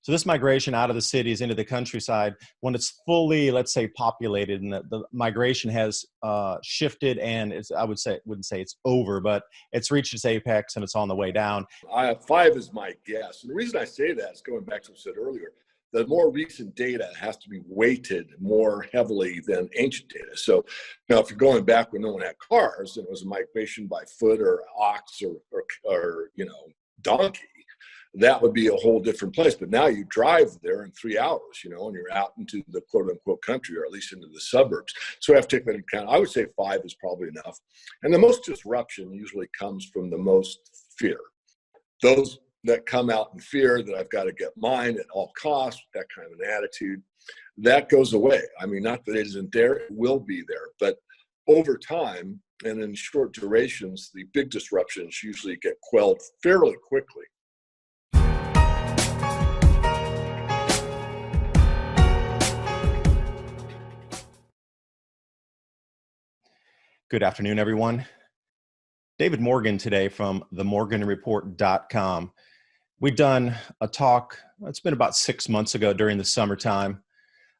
So this migration out of the cities into the countryside, when it's fully, let's say, populated, and the migration has shifted, and wouldn't say it's over, but it's reached its apex and it's on the way down. 5 is my guess. And the reason I say that is going back to what I said earlier, the more recent data has to be weighted more heavily than ancient data. So now if you're going back when no one had cars and it was a migration by foot or ox or donkey, that would be a whole different place. But now you drive there in 3 hours, and you're out into the quote unquote country, or at least into the suburbs. So we have to take that into account. I would say 5 is probably enough. And the most disruption usually comes from the most fear. Those that come out in fear that I've got to get mine at all costs, that kind of an attitude, that goes away. I mean, not that it isn't there, it will be there. But over time and in short durations, the big disruptions usually get quelled fairly quickly. Good afternoon, everyone. David Morgan today from themorganreport.com. We've done a talk, it's been about 6 months ago during the summertime,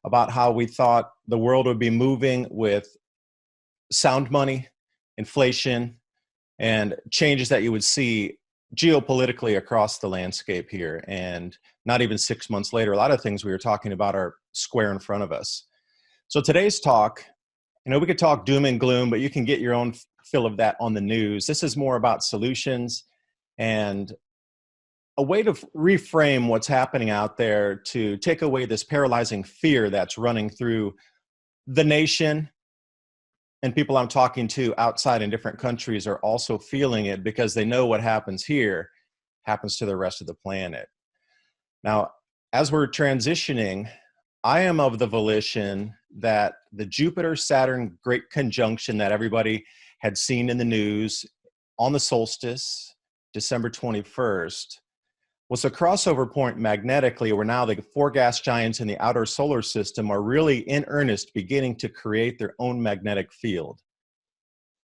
about how we thought the world would be moving with sound money, inflation, and changes that you would see geopolitically across the landscape here. And not even 6 months later, a lot of things we were talking about are square in front of us. So today's talk, we could talk doom and gloom, but you can get your own fill of that on the news. This is more about solutions and a way to reframe what's happening out there to take away this paralyzing fear that's running through the nation. And people I'm talking to outside in different countries are also feeling it because they know what happens here happens to the rest of the planet. Now, as we're transitioning, I am of the volition that the Jupiter-Saturn great conjunction that everybody had seen in the news on the solstice, December 21st, was a crossover point magnetically where now the 4 gas giants in the outer solar system are really in earnest beginning to create their own magnetic field.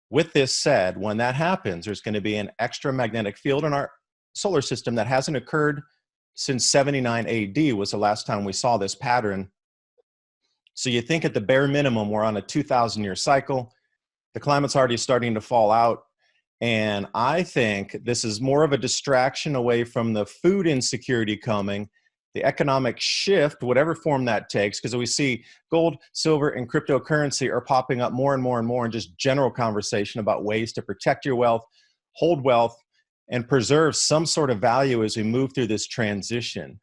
With this said, when that happens, there's going to be an extra magnetic field in our solar system that hasn't occurred since 79 AD was the last time we saw this pattern. So you think at the bare minimum, we're on a 2,000-year cycle. The climate's already starting to fall out. And I think this is more of a distraction away from the food insecurity coming, the economic shift, whatever form that takes, because we see gold, silver, and cryptocurrency are popping up more and more and more in just general conversation about ways to protect your wealth, hold wealth, and preserve some sort of value as we move through this transition.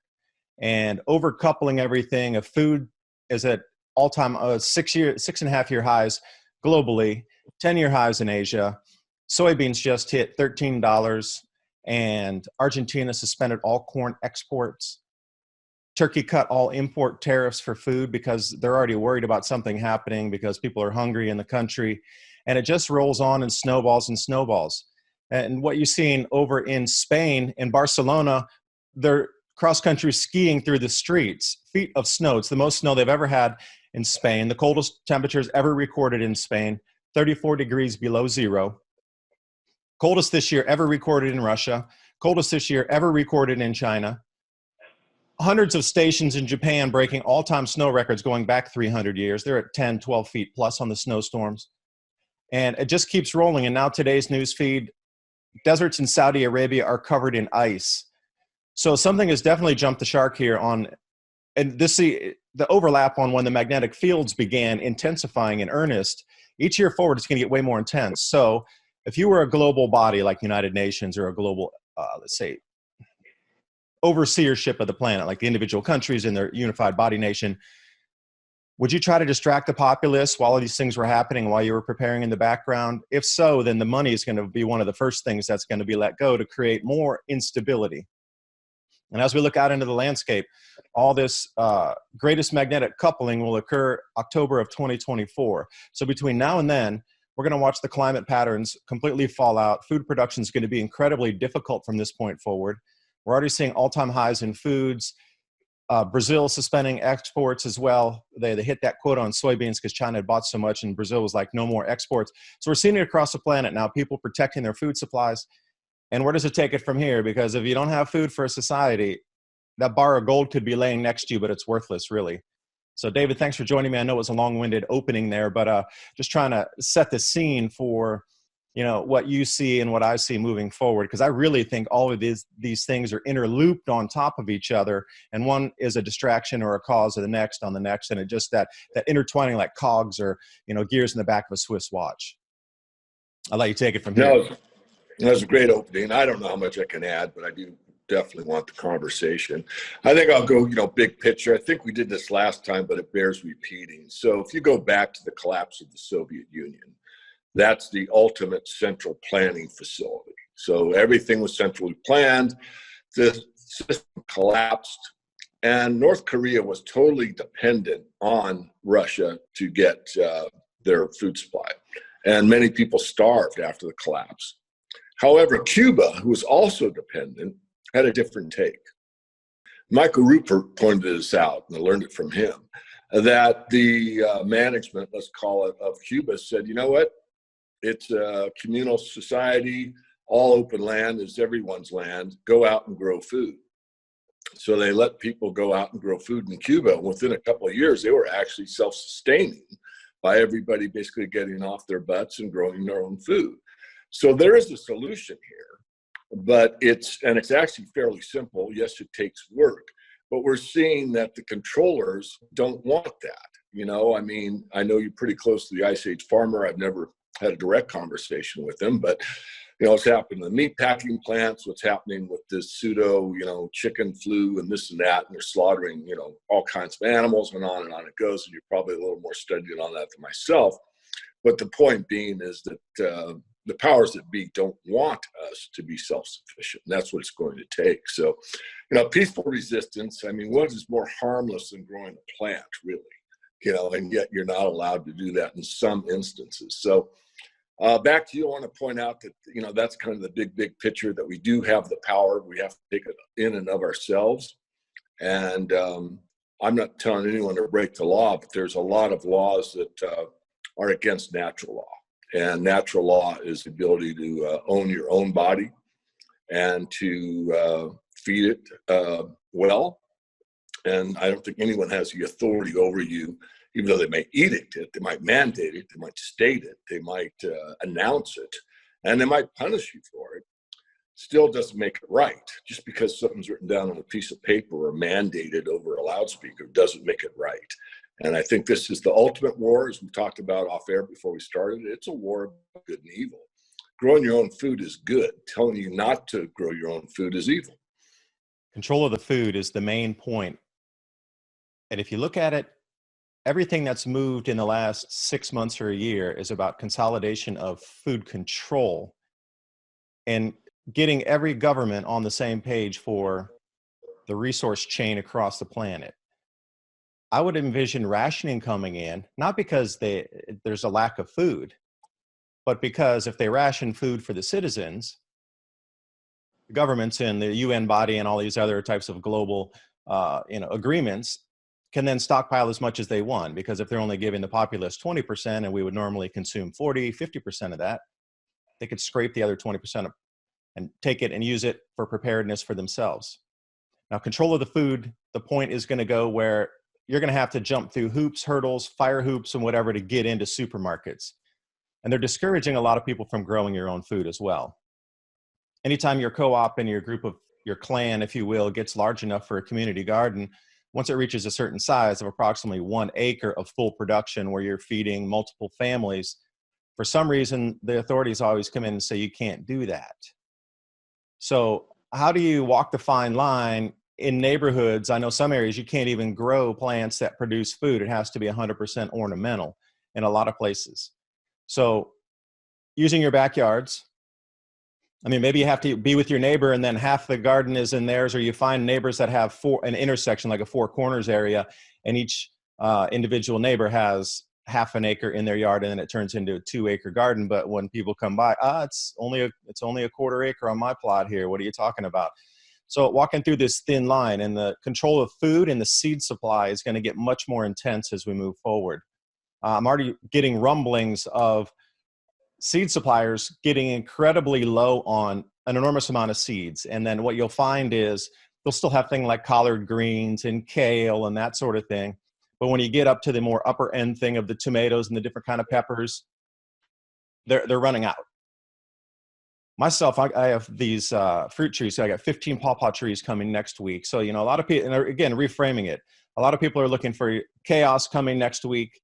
And overcoupling everything, of food is at all-time 6.5-year highs globally, 10-year highs in Asia. Soybeans just hit $13, and Argentina suspended all corn exports. Turkey cut all import tariffs for food because they're already worried about something happening because people are hungry in the country. And it just rolls on and snowballs and snowballs. And what you're seeing over in Spain, in Barcelona, they're cross-country skiing through the streets, feet of snow. It's the most snow they've ever had in Spain. The coldest temperatures ever recorded in Spain, 34 degrees below zero. Coldest this year ever recorded in Russia. Coldest this year ever recorded in China. Hundreds of stations in Japan breaking all-time snow records going back 300 years. They're at 10, 12 feet plus on the snowstorms. And it just keeps rolling. And now today's news feed, deserts in Saudi Arabia are covered in ice. So something has definitely jumped the shark here on, and the overlap on when the magnetic fields began intensifying in earnest. Each year forward, it's going to get way more intense. So if you were a global body like United Nations or a global, let's say, overseership of the planet, like the individual countries in their unified body nation, would you try to distract the populace while all these things were happening, while you were preparing in the background? If so, then the money is going to be one of the first things that's going to be let go to create more instability. And as we look out into the landscape, all this greatest magnetic coupling will occur October of 2024. So between now and then, we're going to watch the climate patterns completely fall out. Food production is going to be incredibly difficult from this point forward. We're already seeing all-time highs in foods. Brazil suspending exports as well. They hit that quota on soybeans because China had bought so much, and Brazil was like, no more exports. So we're seeing it across the planet now, people protecting their food supplies. And where does it take it from here? Because if you don't have food for a society, that bar of gold could be laying next to you, but it's worthless, really. So, David, thanks for joining me. I know it was a long-winded opening there, but just trying to set the scene for, what you see and what I see moving forward, because I really think all of these things are interlooped on top of each other, and one is a distraction or a cause of the next on the next, and it just that intertwining like cogs or gears in the back of a Swiss watch. I'll let you take it from here. No, that was a great opening. I don't know how much I can add, but I do definitely want the conversation. I think I'll go, big picture. I think we did this last time, but it bears repeating. So if you go back to the collapse of the Soviet Union, that's the ultimate central planning facility. So everything was centrally planned. The system collapsed, and North Korea was totally dependent on Russia to get their food supply. And many people starved after the collapse. However, Cuba, who was also dependent, had a different take. Michael Rupert pointed this out, and I learned it from him, that the management, let's call it, of Cuba said, you know what? It's a communal society. All open land is everyone's land. Go out and grow food. So they let people go out and grow food in Cuba. And within a couple of years, they were actually self-sustaining by everybody basically getting off their butts and growing their own food. So there is a solution here, but it's actually fairly simple. Yes, it takes work, but we're seeing that the controllers don't want that. I know you're pretty close to the Ice Age farmer. I've never had a direct conversation with them, but what's happening in the meat packing plants, what's happening with this pseudo, chicken flu and this and that, and they're slaughtering, all kinds of animals and on it goes. And you're probably a little more studied on that than myself. But the point being is that the powers that be don't want us to be self-sufficient. And that's what it's going to take. So, peaceful resistance, what is more harmless than growing a plant, really? And yet you're not allowed to do that in some instances. So back to you, I want to point out that, that's kind of the big picture, that we do have the power. We have to take it in and of ourselves. And I'm not telling anyone to break the law, but there's a lot of laws that are against natural law. And natural law is the ability to own your own body and to feed it well. And I don't think anyone has the authority over you, even though they may edict it, they might mandate it, they might state it, they might announce it, and they might punish you for it. Still doesn't make it right. Just because something's written down on a piece of paper or mandated over a loudspeaker doesn't make it right. And I think this is the ultimate war, as we talked about off air before we started. It's a war of good and evil. Growing your own food is good. Telling you not to grow your own food is evil. Control of the food is the main point. And if you look at it, everything that's moved in the last 6 months or a year is about consolidation of food control and getting every government on the same page for the resource chain across the planet. I would envision rationing coming in, not because there's a lack of food, but because if they ration food for the citizens, the governments and the UN body and all these other types of global agreements can then stockpile as much as they want, because if they're only giving the populace 20% and we would normally consume 40, 50% of that, they could scrape the other 20% and take it and use it for preparedness for themselves. Now, control of the food, the point is going to go where you're going to have to jump through hoops, hurdles, fire hoops, and whatever to get into supermarkets. And they're discouraging a lot of people from growing your own food as well. Anytime your co-op and your group of your clan, if you will, gets large enough for a community garden, once it reaches a certain size of approximately 1 acre of full production where you're feeding multiple families, for some reason, the authorities always come in and say you can't do that. So how do you walk the fine line in neighborhoods? I know some areas you can't even grow plants that produce food. It has to be 100% ornamental in a lot of places. So using your backyards, maybe you have to be with your neighbor and then half the garden is in theirs, or you find neighbors that have an intersection, like a 4 corners area, and each individual neighbor has half an acre in their yard, and then it turns into a 2-acre garden. But when people come by, it's only a quarter acre on my plot here. What are you talking about? So walking through this thin line, and the control of food and the seed supply is going to get much more intense as we move forward. I'm already getting rumblings of seed suppliers getting incredibly low on an enormous amount of seeds. And then what you'll find is they'll still have things like collard greens and kale and that sort of thing. But when you get up to the more upper end thing of the tomatoes and the different kind of peppers, they're running out. Myself, I have these fruit trees. So I got 15 pawpaw trees coming next week. So, you know, a lot of people, and again, reframing it, a lot of people are looking for chaos coming next week.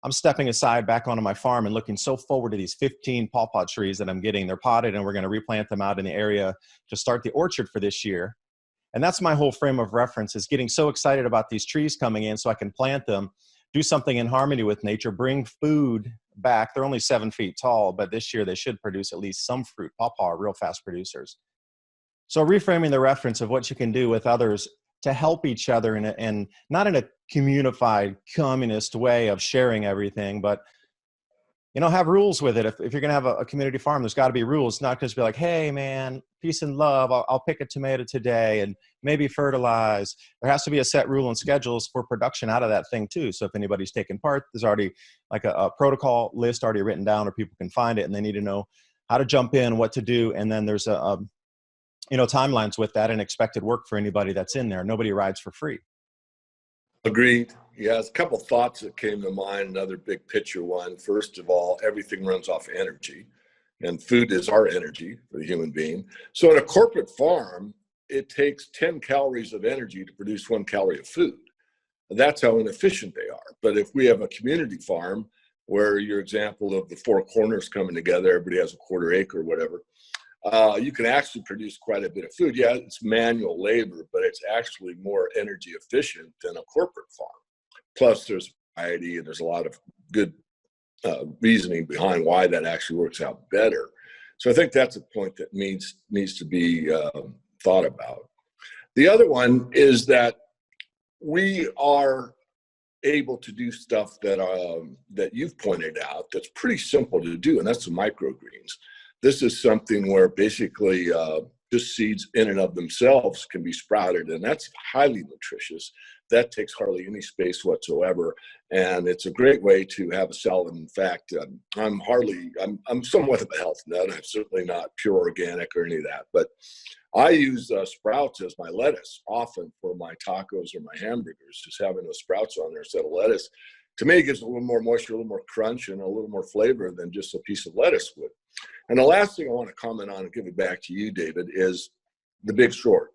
I'm stepping aside back onto my farm and looking so forward to these 15 pawpaw trees that I'm getting. They're potted, and we're going to replant them out in the area to start the orchard for this year. And that's my whole frame of reference, is getting so excited about these trees coming in so I can plant them, do something in harmony with nature, bring food back. They're only 7 feet tall, but this year they should produce at least some fruit. Pawpaw are real fast producers. So reframing the reference of what you can do with others to help each other, and not in a communified communist way of sharing everything, but, you know, have rules with it. If you're going to have a community farm, there's got to be rules, not just be like, hey, man, peace and love. I'll pick a tomato today and maybe fertilize. There has to be a set rule and schedules for production out of that thing too. So if anybody's taking part, there's already like a protocol list already written down, or people can find it, and they need to know how to jump in, what to do. And then there's you know, timelines with that and expected work for anybody that's in there. Nobody rides for free. Agreed. Yeah, there's a couple thoughts that came to mind. Another big picture one. First of all, everything runs off energy, and food is our energy for the human being. So in a corporate farm, it takes 10 calories of energy to produce 1 calorie of food. That's how inefficient they are. But if we have a community farm, where your example of the 4 corners coming together, everybody has a quarter acre or whatever, you can actually produce quite a bit of food. Yeah, it's manual labor, but it's actually more energy efficient than a corporate farm. Plus, there's variety, and there's a lot of good reasoning behind why that actually works out better. So I think that's a point that needs to be thought about. The other one is that we are able to do stuff that you've pointed out that's pretty simple to do, and that's the microgreens. This is something where basically just seeds in and of themselves can be sprouted, and that's highly nutritious. That takes hardly any space whatsoever, and it's a great way to have a salad. In fact, I'm somewhat of a health nut. I'm certainly not pure organic or any of that, but I use sprouts as my lettuce often for my tacos or my hamburgers. Just having those sprouts on there instead of lettuce, to me, it gives a little more moisture, a little more crunch, and a little more flavor than just a piece of lettuce would. And the last thing I want to comment on and give it back to you, David, is The Big Short.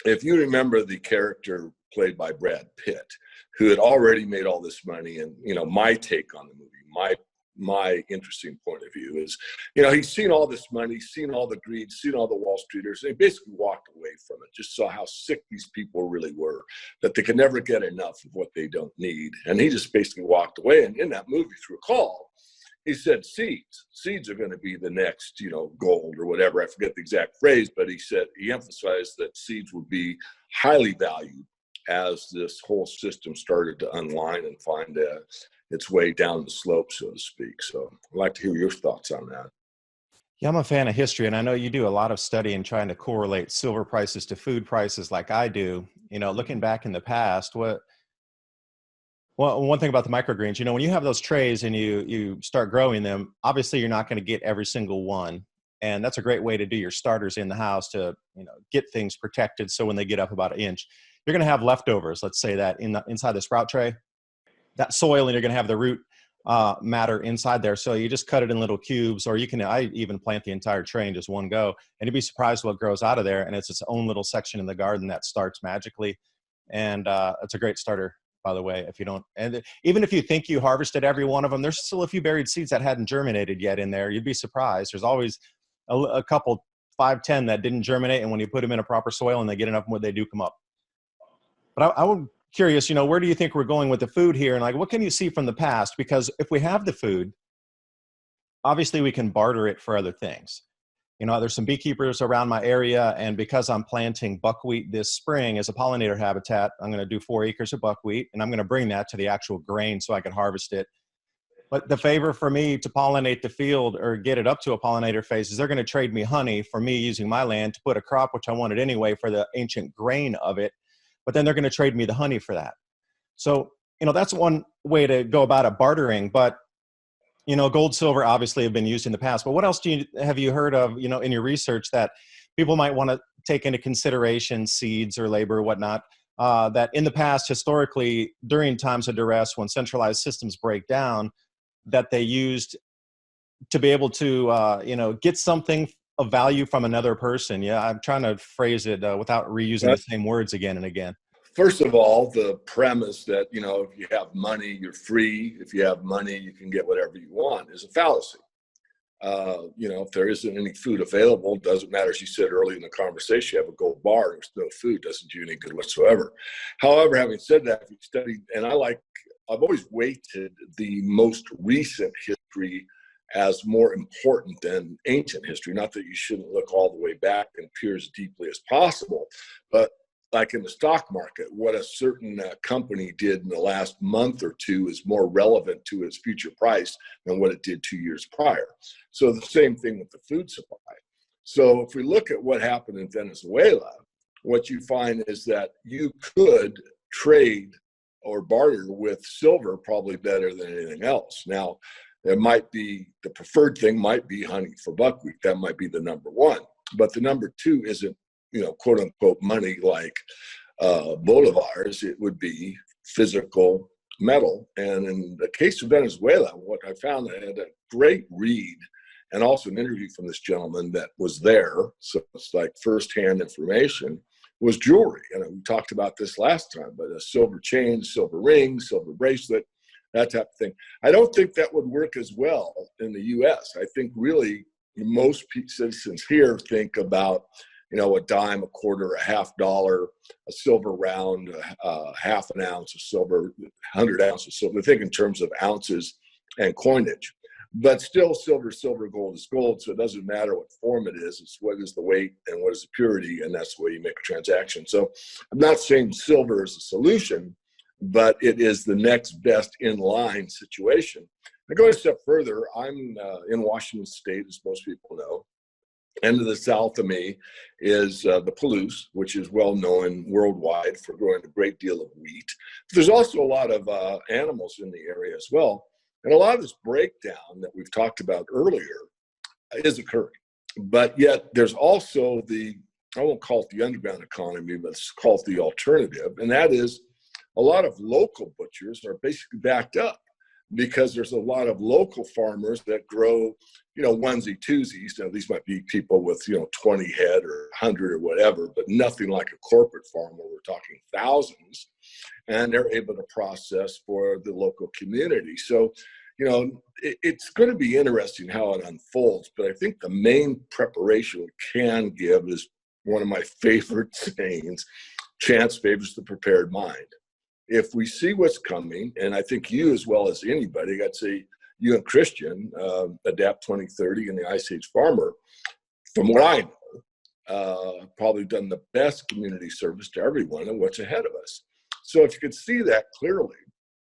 If you remember the character played by Brad Pitt, who had already made all this money, and, you know, my take on the movie, my interesting point of view is, you know, he's seen all this money, seen all the greed, seen all the Wall Streeters, and he basically walked away from it, just saw how sick these people really were, that they could never get enough of what they don't need. And he just basically walked away. And in that movie, through a call, he said, seeds are going to be the next, you know, gold or whatever. I forget the exact phrase, but he emphasized that seeds would be highly valued as this whole system started to unwind and find its way down the slope, so to speak. So I'd like to hear your thoughts on that. Yeah, I'm a fan of history, and I know you do a lot of study in trying to correlate silver prices to food prices like I do. You know, looking back in the past, one thing about the microgreens, you know, when you have those trays and you start growing them, obviously you're not going to get every single one. And that's a great way to do your starters in the house to, you know, get things protected. So when they get up about 1 inch, you're going to have leftovers, let's say that inside the sprout tray, that soil, and you're going to have the root matter inside there. So you just cut it in little cubes, or I even plant the entire tray in just one go, and you'd be surprised what grows out of there. And it's its own little section in the garden that starts magically. And it's a great starter, by the way. If you don't, and even if you think you harvested every one of them, there's still a few buried seeds that hadn't germinated yet in there. You'd be surprised. There's always a couple, 5, 10 that didn't germinate, and when you put them in a proper soil and they get enough wood, they do come up. But I'm curious, you know, where do you think we're going with the food here? And like, what can you see from the past? Because if we have the food, obviously we can barter it for other things. You know, there's some beekeepers around my area, and because I'm planting buckwheat this spring as a pollinator habitat, I'm going to do 4 acres of buckwheat, and I'm going to bring that to the actual grain so I can harvest it. But the favor for me to pollinate the field or get it up to a pollinator phase is they're going to trade me honey for me using my land to put a crop, which I wanted anyway, for the ancient grain of it. But then they're going to trade me the honey for that. So, you know, that's one way to go about it, bartering. But, you know, gold, silver obviously have been used in the past. But what else have you heard of, you know, in your research that people might want to take into consideration seeds or labor or whatnot, that in the past, historically, during times of duress, when centralized systems break down, that they used to be able to, get something of value from another person. Yeah, I'm trying to phrase it without reusing the same words again and again. First of all, the premise that, if you have money, you're free. If you have money, you can get whatever you want is a fallacy. If there isn't any food available, doesn't matter. As you said earlier in the conversation, you have a gold bar, there's no food, doesn't do you any good whatsoever. However, having said that, if you study, and I've always weighted the most recent history as more important than ancient history. Not that you shouldn't look all the way back and peer as deeply as possible, but like in the stock market, what a certain company did in the last month or two is more relevant to its future price than what it did 2 years prior. So the same thing with the food supply. So if we look at what happened in Venezuela, what you find is that you could trade or barter with silver probably better than anything else. Now, there might be, the preferred thing might be hunting for buckwheat. That might be the number one. But the number two isn't, quote unquote, money like bolivars. It would be physical metal. And in the case of Venezuela, what I found, I had a great read and also an interview from this gentleman that was there. So it's like firsthand information, was jewelry. And we talked about this last time, but a silver chain, silver ring, silver bracelet, that type of thing. I don't think that would work as well in the US. I think really most citizens here think about, a dime, a quarter, a $50, a silver round, half an ounce of silver, 100 ounces of silver. They think in terms of ounces and coinage. But still, silver, gold is gold. So it doesn't matter what form it is. It's what is the weight and what is the purity, and that's the way you make a transaction. So I'm not saying silver is a solution, but it is the next best in line situation. I go a step further. I'm in Washington State, as most people know. And to the south of me is the Palouse, which is well known worldwide for growing a great deal of wheat. But there's also a lot of animals in the area as well. And a lot of this breakdown that we've talked about earlier is occurring. But yet there's also I won't call it the underground economy, but it's called the alternative. And that is a lot of local butchers are basically backed up because there's a lot of local farmers that grow, onesie twosies. Now, these might be people with, 20 head or 100 or whatever, but nothing like a corporate farm where we're talking thousands. And they're able to process for the local community. So, it's going to be interesting how it unfolds. But I think the main preparation we can give is one of my favorite sayings: chance favors the prepared mind. If we see what's coming, and I think you as well as anybody, I'd say you and Christian, Adapt 2030 and the Ice Age Farmer, from what I know, probably done the best community service to everyone and what's ahead of us. So if you could see that clearly,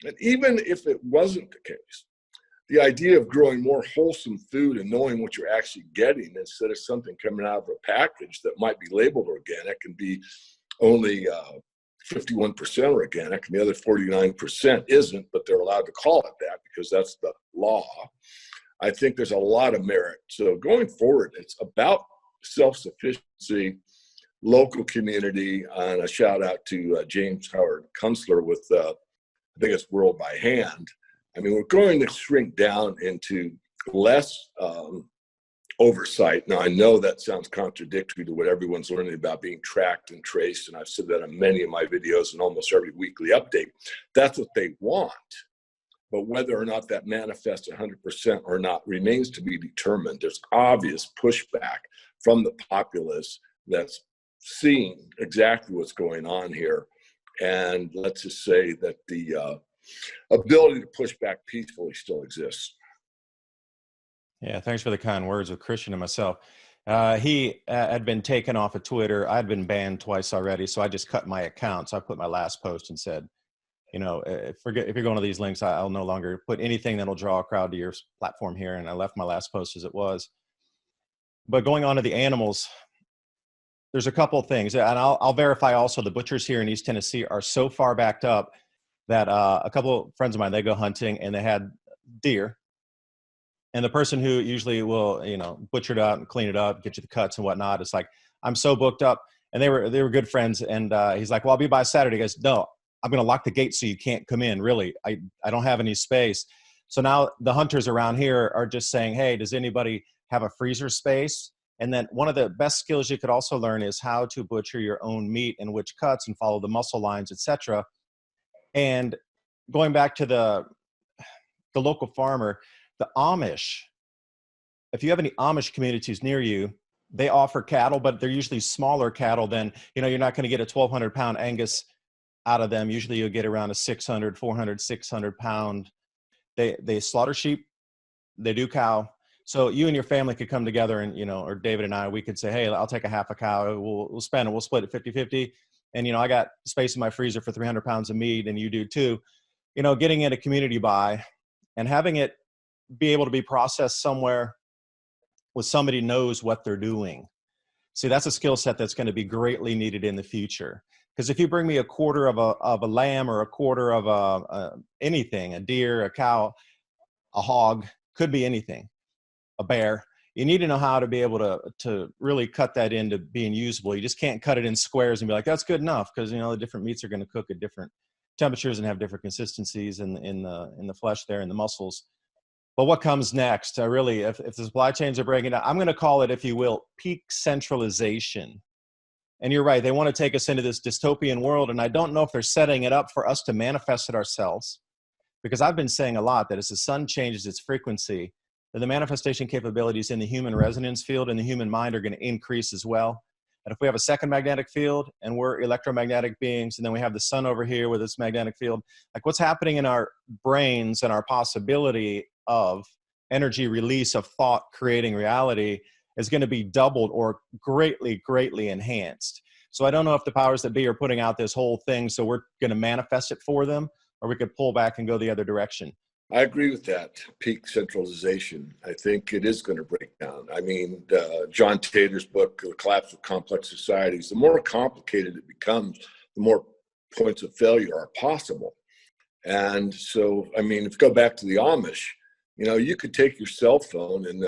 and even if it wasn't the case, the idea of growing more wholesome food and knowing what you're actually getting instead of something coming out of a package that might be labeled organic and be only 51% organic and the other 49% isn't, but they're allowed to call it that because that's the law. I think there's a lot of merit. So going forward, it's about self-sufficiency, local community, and a shout out to James Howard Kunstler with, I think it's World by Hand. I mean, we're going to shrink down into less oversight. Now, I know that sounds contradictory to what everyone's learning about being tracked and traced, and I've said that in many of my videos and almost every weekly update. That's what they want. But whether or not that manifests 100% or not remains to be determined. There's obvious pushback from the populace that's seeing exactly what's going on here. And let's just say that the ability to push back peacefully still exists. Yeah, thanks for the kind words with Christian and myself. He had been taken off of Twitter. I'd been banned twice already, so I just cut my account. So I put my last post and said, if you're going to these links, I'll no longer put anything that'll draw a crowd to your platform here. And I left my last post as it was. But going on to the animals, there's a couple of things, and I'll verify also the butchers here in East Tennessee are so far backed up that a couple of friends of mine, they go hunting and they had deer. And the person who usually will, butcher it out and clean it up, get you the cuts and whatnot, it's like, I'm so booked up. And they were good friends. And he's like, well, I'll be by Saturday. He goes, no, I'm going to lock the gate so you can't come in. Really, I don't have any space. So now the hunters around here are just saying, hey, does anybody have a freezer space? And then one of the best skills you could also learn is how to butcher your own meat and which cuts and follow the muscle lines, etc. And going back to the local farmer, the Amish, if you have any Amish communities near you, they offer cattle, but they're usually smaller cattle than, you're not going to get a 1,200 pound Angus out of them. Usually you'll get around a 600, 400, 600 pound. They slaughter sheep, they do cow. So you and your family could come together and, or David and I, we could say, hey, I'll take a half a cow. We'll spend it. We'll split it 50-50. And, I got space in my freezer for 300 pounds of meat and you do too. Getting in a community buy and having it be able to be processed somewhere with somebody knows what they're doing. See, that's a skill set that's going to be greatly needed in the future. Because if you bring me a quarter of a lamb or a quarter of anything, a deer, a cow, a hog, could be anything, a bear, you need to know how to be able to really cut that into being usable. You just can't cut it in squares and be like, that's good enough, because the different meats are going to cook at different temperatures and have different consistencies in the flesh there and the muscles. But what comes next? If the supply chains are breaking down, I'm going to call it, if you will, peak centralization. And you're right, they want to take us into this dystopian world, and I don't know if they're setting it up for us to manifest it ourselves, because I've been saying a lot that as the sun changes its frequency, that the manifestation capabilities in the human resonance field and the human mind are going to increase as well. And if we have a second magnetic field and we're electromagnetic beings, and then we have the sun over here with its magnetic field, like what's happening in our brains and our possibility of energy release of thought creating reality is going to be doubled or greatly, greatly enhanced. So I don't know if the powers that be are putting out this whole thing so we're going to manifest it for them, or we could pull back and go the other direction. I agree with that. Peak centralization. I think it is going to break down. I mean, John Tater's book, The Collapse of Complex Societies, the more complicated it becomes, the more points of failure are possible. And so, I mean, if you go back to the Amish, you could take your cell phone and,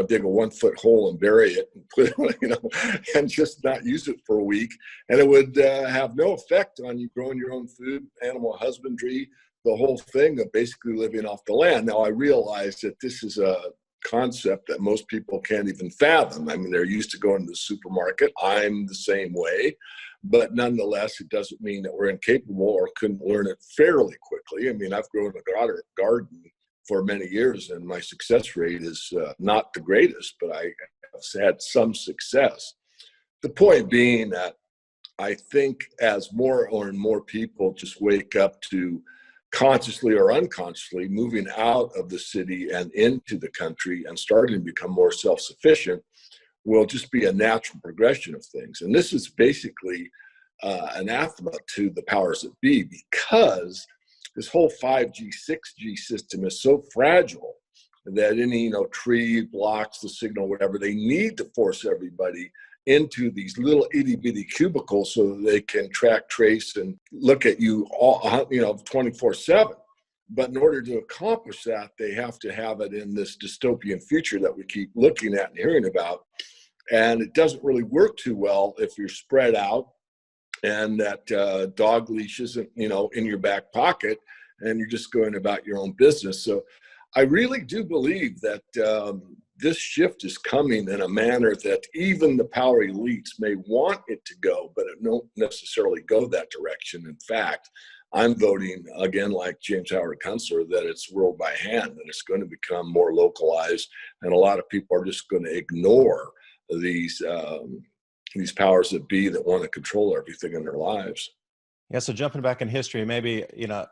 dig a 1 foot hole and bury it and put it, and just not use it for a week. And it would have no effect on you growing your own food, animal husbandry, the whole thing of basically living off the land. Now, I realize that this is a concept that most people can't even fathom. I mean, they're used to going to the supermarket. I'm the same way. But nonetheless, it doesn't mean that we're incapable or couldn't learn it fairly quickly. I mean, I've grown a garden for many years, and my success rate is not the greatest, but I have had some success. The point being that I think as more and more people just wake up to consciously or unconsciously moving out of the city and into the country and starting to become more self-sufficient will just be a natural progression of things. And this is basically anathema to the powers that be, because this whole 5G, 6G system is so fragile that any tree blocks the signal, whatever. They need to force everybody into these little itty bitty cubicles so that they can track, trace, and look at you all 24/7. But in order to accomplish that, they have to have it in this dystopian future that we keep looking at and hearing about. And it doesn't really work too well if you're spread out and that dog leash isn't, in your back pocket and you're just going about your own business. So I really do believe that this shift is coming in a manner that even the power elites may want it to go, but it won't necessarily go that direction. In fact, I'm voting, again, like James Howard Kunstler, that it's world by hand, that it's going to become more localized, and a lot of people are just going to ignore these powers that be that want to control everything in their lives. Yeah, so jumping back in history, maybe,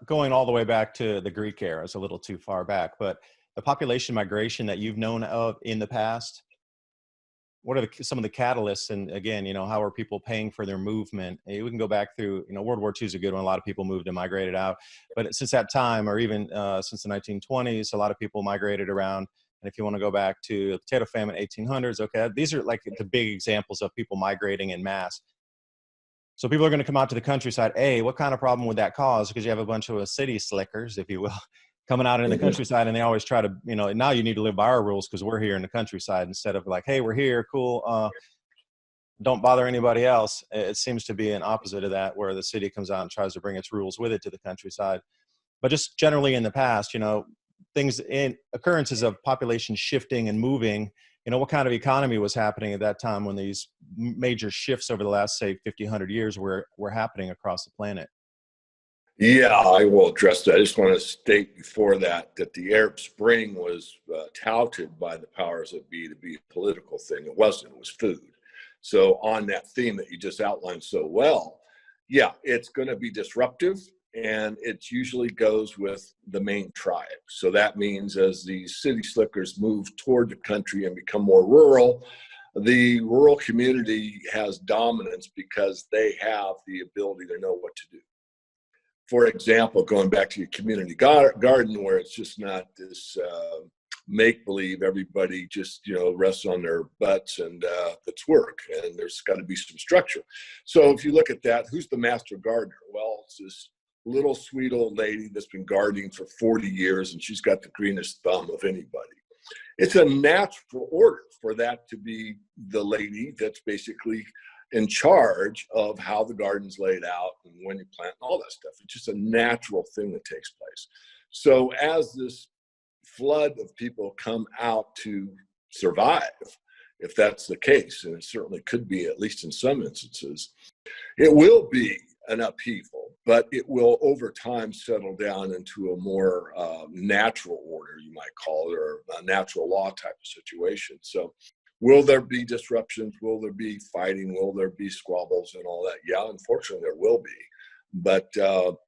going all the way back to the Greek era is a little too far back, but the population migration that you've known of in the past, what are some of the catalysts? And again, how are people paying for their movement? We can go back through, World War II is a good one. A lot of people moved and migrated out. But since that time, or even since the 1920s, a lot of people migrated around. And if you want to go back to the potato famine, 1800s, okay, these are like the big examples of people migrating in mass. So people are going to come out to the countryside. What kind of problem would that cause? Because you have a bunch of city slickers, if you will, coming out in the countryside, and they always try to, now you need to live by our rules because we're here in the countryside, instead of like, hey, we're here, cool. don't bother anybody else. It seems to be an opposite of that, where the city comes out and tries to bring its rules with it to the countryside. But just generally in the past, things in occurrences of population shifting and moving, what kind of economy was happening at that time when these major shifts over the last, say, 50, 100 years were happening across the planet? Yeah, I will address that. I just want to state before that the Arab Spring was touted by the powers that be to be a political thing. It wasn't, it was food. So, on that theme that you just outlined so well, yeah, it's going to be disruptive, and it usually goes with the main tribe. So, that means as these city slickers move toward the country and become more rural, the rural community has dominance because they have the ability to know what to do. For example, going back to your community garden, where it's just not this make-believe, everybody just rests on their butts and it's work, and there's got to be some structure. So if you look at that, who's the master gardener? Well, it's this little sweet old lady that's been gardening for 40 years, and she's got the greenest thumb of anybody. It's a natural order for that to be the lady that's basically in charge of how the garden's laid out and when you plant and all that stuff. It's just a natural thing that takes place. So as this flood of people come out to survive, if that's the case, and it certainly could be, at least in some instances, it will be an upheaval, but it will over time settle down into a more natural order, you might call it, or a natural law type of situation. So will there be disruptions? Will there be fighting? Will there be squabbles and all that? Yeah, unfortunately, there will be. But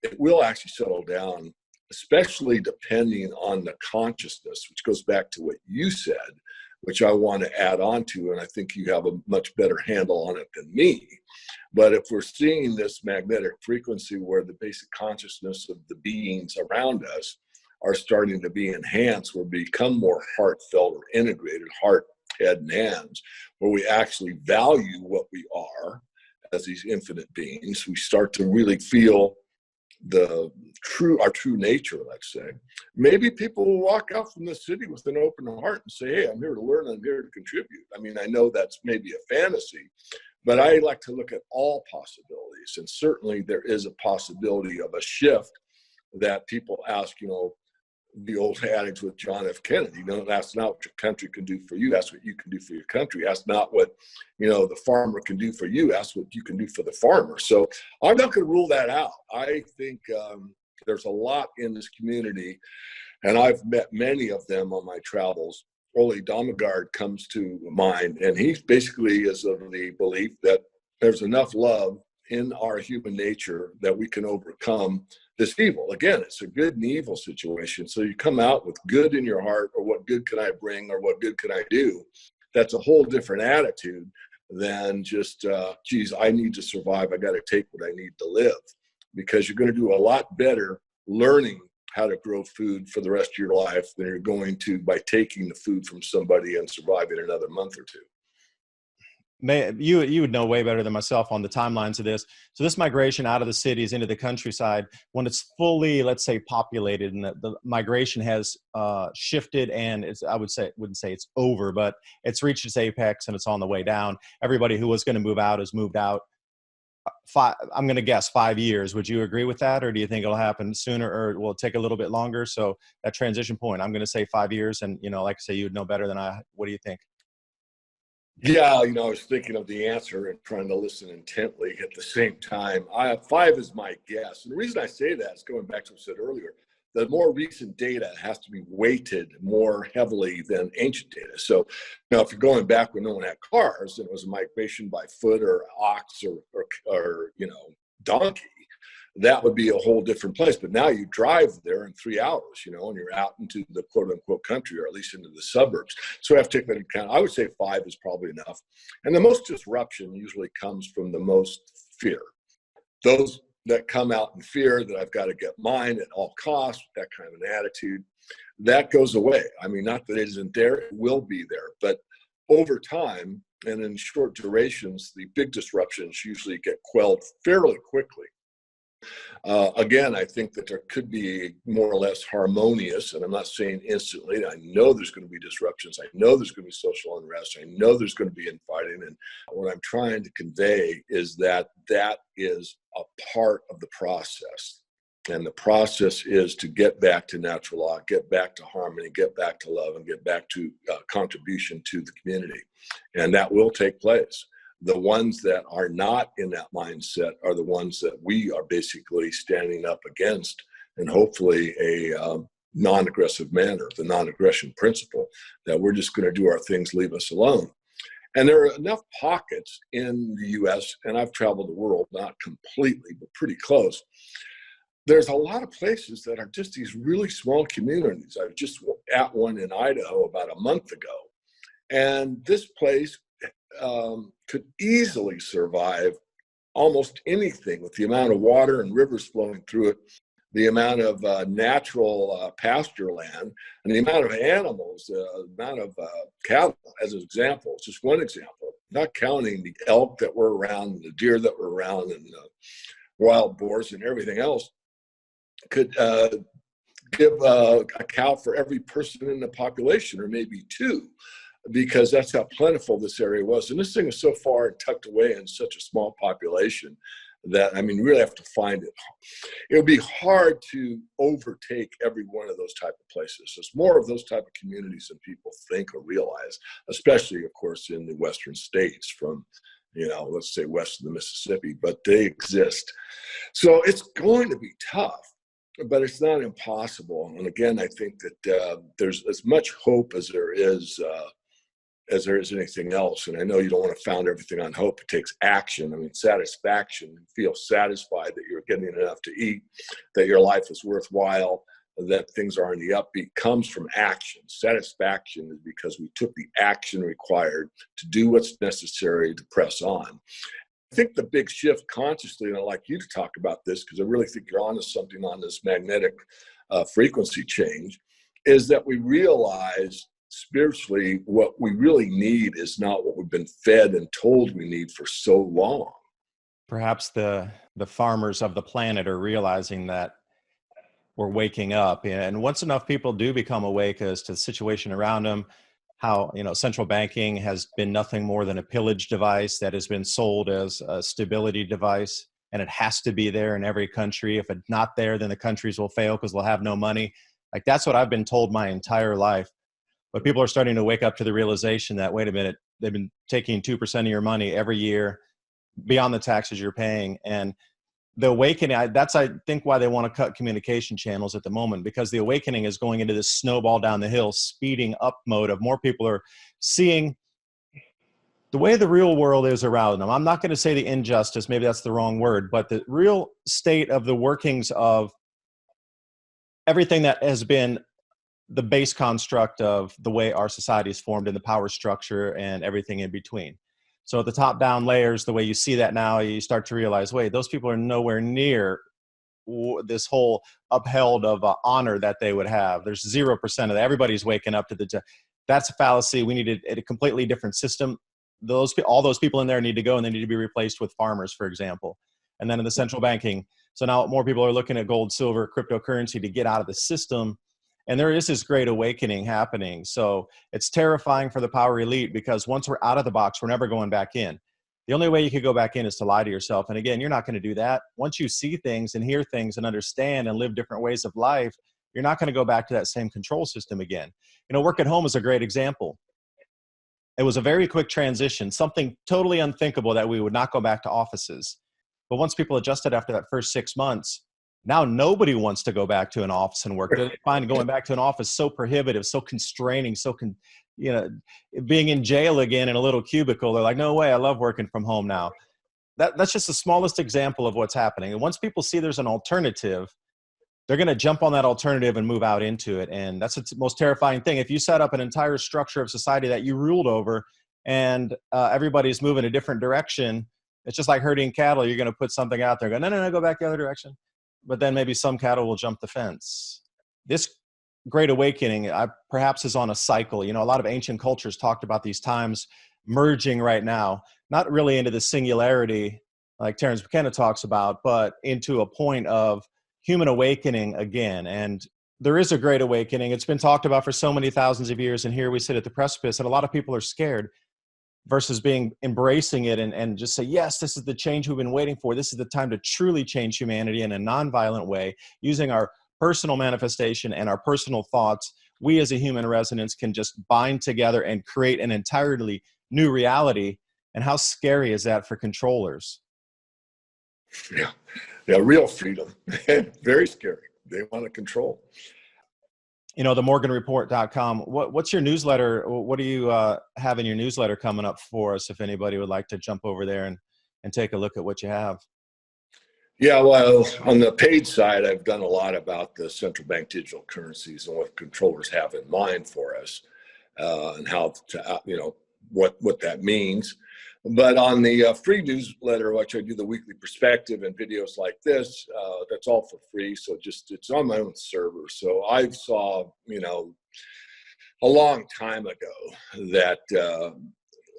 it will actually settle down, especially depending on the consciousness, which goes back to what you said, which I want to add on to, and I think you have a much better handle on it than me. But if we're seeing this magnetic frequency where the basic consciousness of the beings around us are starting to be enhanced, we'll become more heartfelt or integrated, heart, head, and hands, where we actually value what we are as these infinite beings. We start to really feel our true nature, let's say. Maybe people will walk out from the city with an open heart and say, hey, I'm here to learn, I'm here to contribute. I mean, I know that's maybe a fantasy, but I like to look at all possibilities. And certainly there is a possibility of a shift that people ask, the old adage with John F. Kennedy, ask not what your country can do for you, ask what you can do for your country. Ask not what, the farmer can do for you, ask what you can do for the farmer. So I'm not going to rule that out. I think there's a lot in this community, and I've met many of them on my travels. Ole Damagard comes to mind, and he basically is of the belief that there's enough love in our human nature that we can overcome this evil. Again, it's a good and evil situation. So you come out with good in your heart, or what good can I bring, or what good can I do? That's a whole different attitude than just, geez, I need to survive. I got to take what I need to live, because you're going to do a lot better learning how to grow food for the rest of your life than you're going to by taking the food from somebody and surviving another month or two. You would know way better than myself on the timelines of this. So this migration out of the cities into the countryside, when it's fully, let's say, populated, and the migration has shifted, and wouldn't say it's over, but it's reached its apex and it's on the way down. Everybody who was going to move out has moved out. I'm going to guess 5 years. Would you agree with that, or do you think it'll happen sooner, or will it take a little bit longer? So that transition point, I'm going to say 5 years, and like I say, you'd know better than I. What do you think? Yeah, I was thinking of the answer and trying to listen intently at the same time. 5 is my guess. And the reason I say that is going back to what I said earlier. The more recent data has to be weighted more heavily than ancient data. So, if you're going back when no one had cars and it was a migration by foot or ox or donkey, that would be a whole different place. But now you drive there in 3 hours, and you're out into the quote unquote country, or at least into the suburbs. So I have to take that into account. I would say 5 is probably enough. And the most disruption usually comes from the most fear. Those that come out in fear that I've got to get mine at all costs, that kind of an attitude, that goes away. I mean, not that it isn't there, it will be there. But over time and in short durations, the big disruptions usually get quelled fairly quickly. Again, I think that there could be a more or less harmonious, and I'm not saying instantly. I know there's going to be disruptions. I know there's going to be social unrest. I know there's going to be infighting. And what I'm trying to convey is that that is a part of the process. And the process is to get back to natural law, get back to harmony, get back to love, and get back to contribution to the community. And that will take place. The ones that are not in that mindset are the ones that we are basically standing up against, and hopefully a non-aggressive manner, the non-aggression principle, that we're just going to do our things, leave us alone. And there are enough pockets in the U.S., and I've traveled the world, not completely, but pretty close. There's a lot of places that are just these really small communities. I was just at one in Idaho about a month ago, and this place could easily survive almost anything with the amount of water and rivers flowing through it, the amount of natural pasture land, and the amount of animals, the amount of cattle, as an example. It's just one example, not counting the elk that were around, and the deer that were around, and wild boars and everything else. Could give a cow for every person in the population, or maybe two, because that's how plentiful this area was. And this thing is so far tucked away in such a small population that, I mean, you really have to find it. It'll be hard to overtake every one of those type of places. There's more of those type of communities than people think or realize, especially, of course, in the western states from, let's say west of the Mississippi, but they exist. So it's going to be tough, but it's not impossible. And again, I think that there's as much hope as there is anything else. And I know you don't want to found everything on hope. It takes action. I mean, satisfaction, feel satisfied that you're getting enough to eat, that your life is worthwhile, that things are on the upbeat, comes from action. Satisfaction is because we took the action required to do what's necessary to press on. I think the big shift consciously, and I'd like you to talk about this because I really think you're onto something on this magnetic frequency change, is that we realize spiritually what we really need is not what we've been fed and told we need for so long. Perhaps the farmers of the planet are realizing that we're waking up, and once enough people do become awake as to the situation around them, how central banking has been nothing more than a pillage device that has been sold as a stability device, and it has to be there in every country. If it's not there, then the countries will fail because they'll have no money. Like, that's what I've been told my entire life. But people are starting to wake up to the realization that, wait a minute, they've been taking 2% of your money every year beyond the taxes you're paying. And the awakening, that's, I think, why they want to cut communication channels at the moment, because the awakening is going into this snowball down the hill, speeding up mode of more people are seeing the way the real world is around them. I'm not going to say the injustice, maybe that's the wrong word, but the real state of the workings of everything that has been the base construct of the way our society is formed and the power structure and everything in between. So at the top down layers, the way you see that now, you start to realize, wait, those people are nowhere near this whole upheld of honor that they would have. There's 0% of that. Everybody's waking up to that's a fallacy. We need a completely different system. All those people in there need to go, and they need to be replaced with farmers, for example. And then in the central banking. So now more people are looking at gold, silver, cryptocurrency to get out of the system. And there is this great awakening happening. So it's terrifying for the power elite, because once we're out of the box, we're never going back in. The only way you could go back in is to lie to yourself. And again, you're not going to do that. Once you see things and hear things and understand and live different ways of life, you're not going to go back to that same control system again. Work at home is a great example. It was a very quick transition, something totally unthinkable that we would not go back to offices. But once people adjusted after that first 6 months, now nobody wants to go back to an office and work. They find going back to an office so prohibitive, so constraining, being in jail again in a little cubicle. They're like, no way, I love working from home now. That's just the smallest example of what's happening. And once people see there's an alternative, they're going to jump on that alternative and move out into it. And that's the most terrifying thing. If you set up an entire structure of society that you ruled over, and everybody's moving a different direction, it's just like herding cattle. You're going to put something out there, go, no, go back the other direction. But then maybe some cattle will jump the fence. This great awakening perhaps is on a cycle. A lot of ancient cultures talked about these times merging right now, not really into the singularity like Terence McKenna talks about, but into a point of human awakening again. And there is a great awakening. It's been talked about for so many thousands of years, and here we sit at the precipice, and a lot of people are scared versus embracing it and just say, yes, this is the change we've been waiting for. This is the time to truly change humanity in a nonviolent way, using our personal manifestation and our personal thoughts. We as a human resonance can just bind together and create an entirely new reality. And how scary is that for controllers? Yeah, yeah, real freedom. Very scary. They want to control. You know, the morganreport.com. What's your newsletter? What do you have in your newsletter coming up for us if anybody would like to jump over there and take a look at what you have? Yeah, well, on the paid side, I've done a lot about the central bank digital currencies and what controllers have in mind for us, and how to, what that means. But on the free newsletter, which I do the weekly perspective and videos like this, that's all for free. So it's on my own server. So I saw, a long time ago that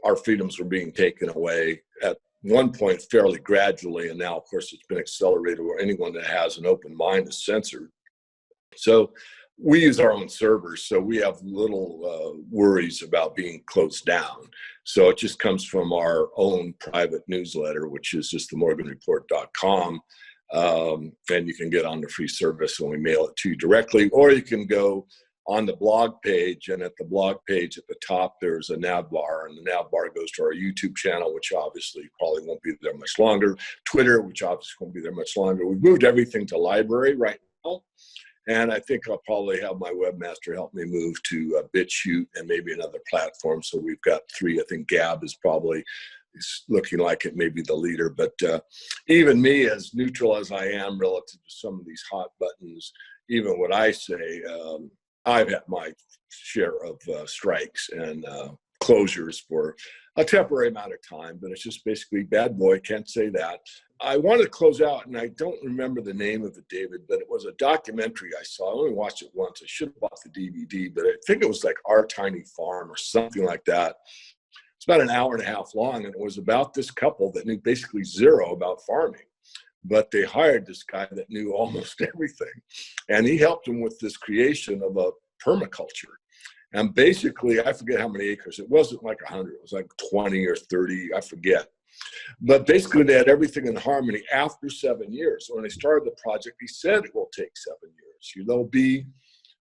our freedoms were being taken away at one point fairly gradually. And now, of course, it's been accelerated where anyone that has an open mind is censored. So we use our own servers, so we have little worries about being closed down. So it just comes from our own private newsletter, which is just themorganreport.com. And you can get on the free service and we mail it to you directly, or you can go on the blog page, and at the blog page at the top, there's a nav bar, and the nav bar goes to our YouTube channel, which obviously probably won't be there much longer, Twitter, which obviously won't be there much longer. We've moved everything to library right now. And I think I'll probably have my webmaster help me move to BitChute and maybe another platform. So we've got 3. I think Gab is probably looking like it may be the leader. But even me, as neutral as I am relative to some of these hot buttons, even what I say, I've had my share of strikes and closures for a temporary amount of time, but it's just basically bad boy, can't say that. I wanted to close out, and I don't remember the name of it, David, but it was a documentary I saw. I only watched it once. I should have bought the DVD, but I think it was like Our Tiny Farm or something like that. It's about an hour and a half long, and it was about this couple that knew basically zero about farming. But they hired this guy that knew almost everything. And he helped them with this creation of a permaculture. And basically, I forget how many acres. It wasn't like 100. It was like 20 or 30. I forget. But basically, they had everything in harmony after 7 years. So when they started the project, he said it will take 7 years. There'll be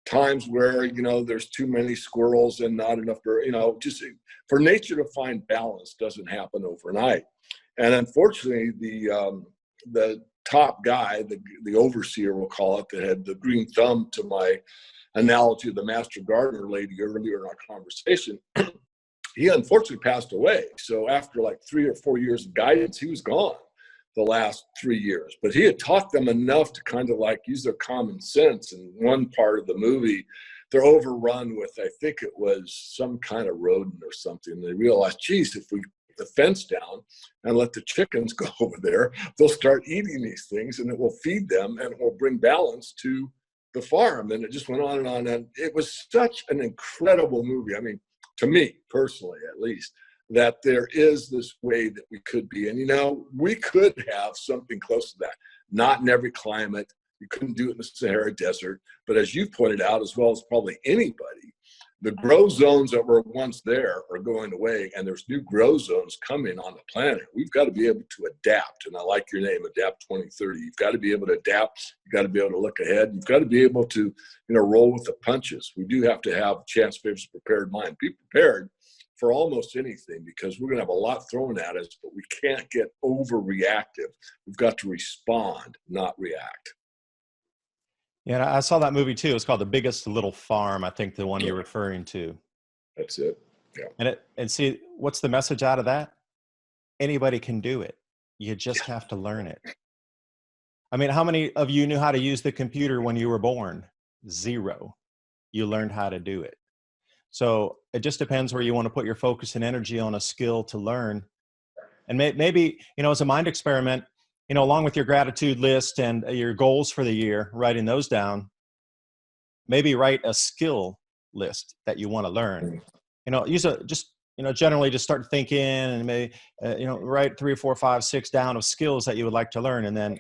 times where, there's too many squirrels and not enough, just for nature to find balance doesn't happen overnight. And unfortunately, the top guy, the overseer, we'll call it, that had the green thumb to my analogy of the master gardener lady earlier in our conversation, he unfortunately passed away. So after like 3 or 4 years of guidance, he was gone the last 3 years. But he had taught them enough to kind of like use their common sense. And one part of the movie, they're overrun with, I think it was some kind of rodent or something. And they realized, geez, if we put the fence down and let the chickens go over there, they'll start eating these things and it will feed them and it will bring balance to the farm. And it just went on and on. And it was such an incredible movie. I mean, to me personally, at least, that there is this way that we could be. And, we could have something close to that. Not in every climate. You couldn't do it in the Sahara Desert. But as you pointed out, as well as probably anybody, the grow zones that were once there are going away, and there's new grow zones coming on the planet. We've got to be able to adapt. And I like your name, Adapt 2030. You've got to be able to adapt. You've got to be able to look ahead. You've got to be able to, roll with the punches. We do have to have chance favors prepared mind. Be prepared for almost anything, because we're going to have a lot thrown at us, but we can't get overreactive. We've got to respond, not react. Yeah, I saw that movie too. It's called The Biggest Little Farm. I think the one you're referring to. That's it. Yeah. And see, what's the message out of that? Anybody can do it. You just have to learn it. I mean, how many of you knew how to use the computer when you were born? 0. You learned how to do it. So it just depends where you want to put your focus and energy on a skill to learn. And maybe, as a mind experiment, along with your gratitude list and your goals for the year, writing those down, maybe write a skill list that you want to learn. Just generally just start thinking and maybe, write 3 or 4, 5, 6 down of skills that you would like to learn, and then,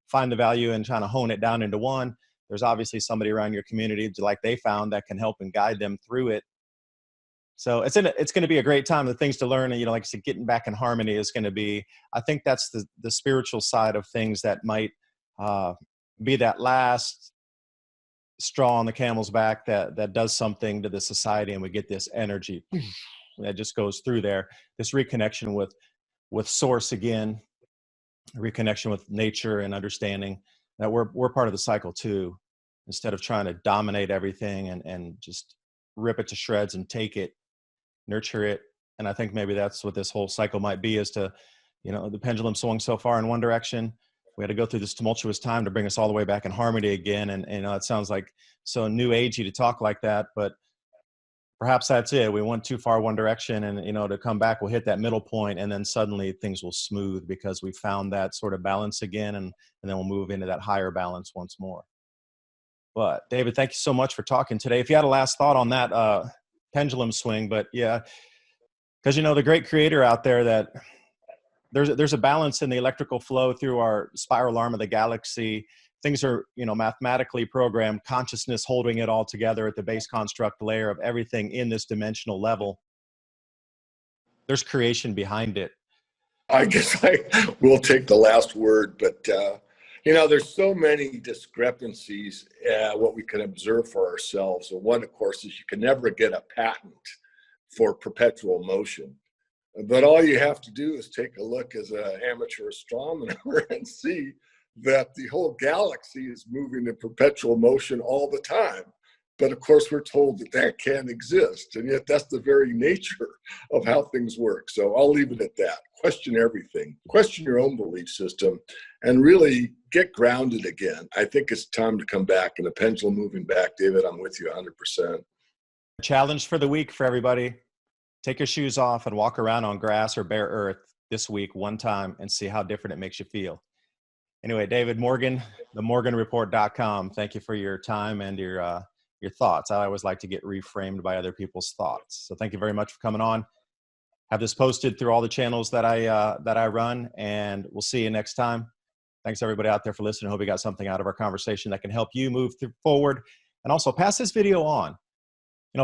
find the value and trying to hone it down into one. There's obviously somebody around your community like they found that can help and guide them through it. So it's going to be a great time. The things to learn, and like I said, getting back in harmony is going to be. I think that's the spiritual side of things that might be that last straw on the camel's back that does something to the society, and we get this energy that just goes through there. This reconnection with source again, reconnection with nature, and understanding that we're part of the cycle too. Instead of trying to dominate everything and just rip it to shreds and take it, nurture it. And I think maybe that's what this whole cycle might be, is to, the pendulum swung so far in one direction. We had to go through this tumultuous time to bring us all the way back in harmony again. And it sounds like so new agey to talk like that, but perhaps that's it. We went too far one direction, and, to come back, we'll hit that middle point, and then suddenly things will smooth because we found that sort of balance again. And then we'll move into that higher balance once more. But David, thank you so much for talking today. If you had a last thought on that pendulum swing, but yeah, because the great creator out there, that there's a balance in the electrical flow through our spiral arm of the galaxy. Things are, mathematically programmed, consciousness holding it all together at the base construct layer of everything in this dimensional level. There's creation behind it. I guess I will take the last word, but there's so many discrepancies, what we can observe for ourselves. And one, of course, is you can never get a patent for perpetual motion. But all you have to do is take a look as an amateur astronomer and see that the whole galaxy is moving in perpetual motion all the time. But of course, we're told that can't exist. And yet that's the very nature of how things work. So I'll leave it at that. Question everything. Question your own belief system and really get grounded again. I think it's time to come back, and the pendulum moving back. David, I'm with you 100%. Challenge for the week for everybody. Take your shoes off and walk around on grass or bare earth this week one time and see how different it makes you feel. Anyway, David Morgan, themorganreport.com. Thank you for your time and your thoughts. I always like to get reframed by other people's thoughts. So thank you very much for coming on. Have this posted through all the channels that I run, and we'll see you next time. Thanks everybody out there for listening. Hope you got something out of our conversation that can help you move forward. And also pass this video on.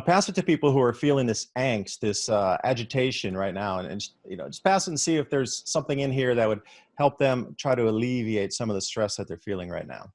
Pass it to people who are feeling this angst, this agitation right now, and just pass it and see if there's something in here that would help them try to alleviate some of the stress that they're feeling right now.